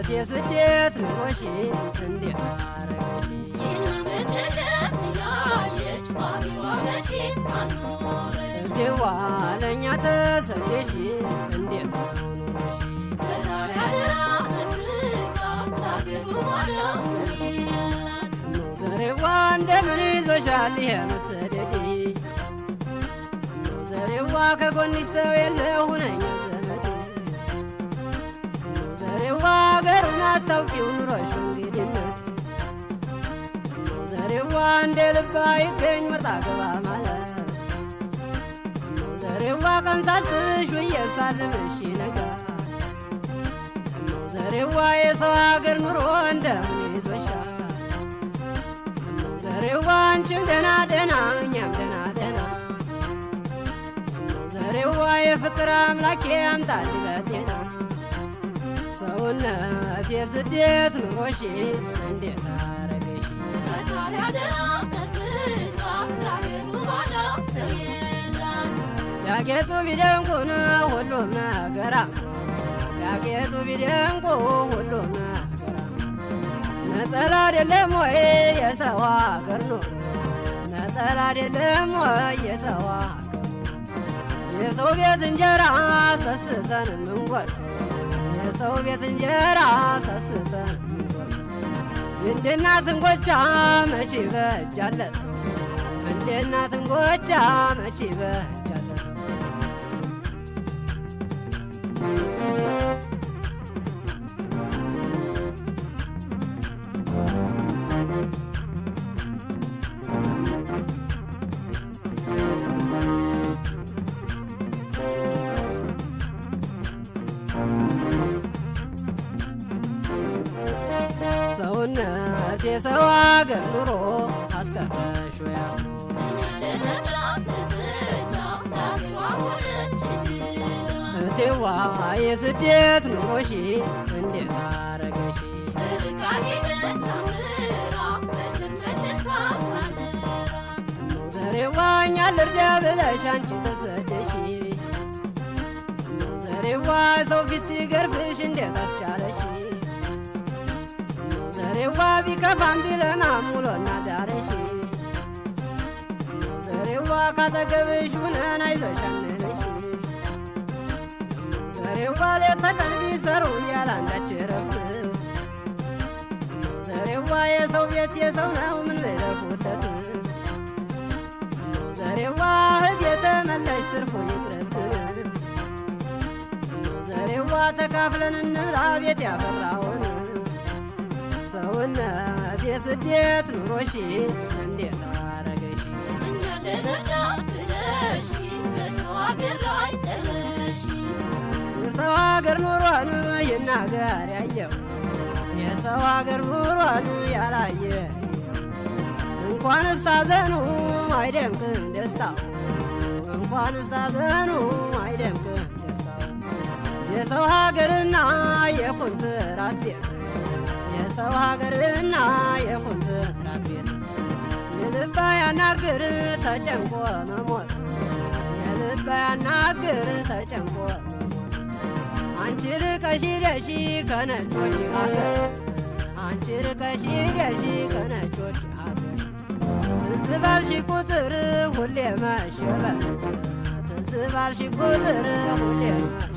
የስደት ኑሮሽ እንዴት አረገሽ ይህን ብትልም እያየች ባቢሯ መቼ አኖረ እጅዋ ለእኛ ተሰደሽ እንዴት ኑሮሽ ፈጣሪ አደራ ጠብቃ ታገሩ ባላ ሰሜናት ዘሬዋ እንደምን ይዞሻል ይሄ መሰደድ ዘሬዋ ከጎንሽ ሰው የለ ሁነኛ ዘመድ ዘሬዋ አገሩን አታውቂው ኑሮሽ እንግድነት ዘሬዋ እንደ ልባ ይገኝ ወጣ ገባ ማለት ዘሬዋ ቀን ሳስሽ ውዬ ሳልምሽ ነጋ ዘሬዋ የሰው አገር ኑሮ እንደምን ይዞሻል ዘሬዋ አንቺም ደህና ደህና እኛም ደህና ደህና ዘሬዋ የፍቅር አምላኬ ያምጣልኝ በጤና ሰውነት የስደት ኑሮሽ እንዴት አረገሽ ፈጣሪ አደራ ጠብቃ ታገሩ ባላ ሰሜናት ያጌጡ ቢደንቁን ሁሉም ነገራ ያጌጡ ቢደንቁ ሁሉም ነገራ ነጠላ አይደለም ወይ የሰው አገር ኑሮ ነጠላ አይደለም ወይ የሰው አገር የሰው ቤት እንጀራ ሰስተን ምንጎስ የሰው ቤት እንጀራ ሰስተን ምንጎስ እንደ እናት እንጎቻ መቼ በጃለት እንደ እናት እንጎቻ መቼ በጃለት ሰውነት የሰው አገር ኑሮ አስቀረሽ ያስ እቴዋ የስደት ኑሮሽ እንዴት አረገሽ ዘሬዋ እኛ ልርዳ ብለሽ አንቺ ተሰደሽ ዘሬዋ ሰው ፊት ሲገርፍሽ እንዴት አስቻለሽ ዘሬዋ ቢከፋም ቢለማም ውሎና ዳረሽ ዘሬዋ ካጠገብሽ ሁነን አይዞሽ አንለሽ ዘሬዋ ሌት ተቀን ቢሰሩ ያላንዳች ረፍት ዘሬዋ የሰው ቤት የሰው ነው ምን ልለፉለት ዘሬዋ እህት የተመለሽ ትርፉ ይቅረት ዘሬዋ ተካፍለን እንብላ ቤት ያፈራውን ሰውነት የስደት ኑሮሽ እንዴት አረገሽ እኛ ለመዳፍ ብለሽ በሰው አገር ላይ ደረሽ የሰው ሀገር ኑሮን ይናገር ያየው የሰው ሀገር ኑሮን ያላየ እንኳንስ ሐዘኑ አይደምቅም ደስታው እንኳንስ ሐዘኑ አይደምቅም ደስታው የሰው ሀገርና የኮንትራት ቤት የሰው ሀገርና የኮንትራት ቤት የልባ ያናግር ተጨንቆ መሞት የልባ ያናግር ተጨንቆ መሞት አንቺ ርቀሽ ሂደሽ ከነጮች ሀገር አንቺ ርቀሽ ሂደሽ ከነጮች ሀገር ትዝ ባልሽ ቁጥር ሁሌ መሸበር ትዝ ባልሽ ቁጥር ሁሌ መሸበር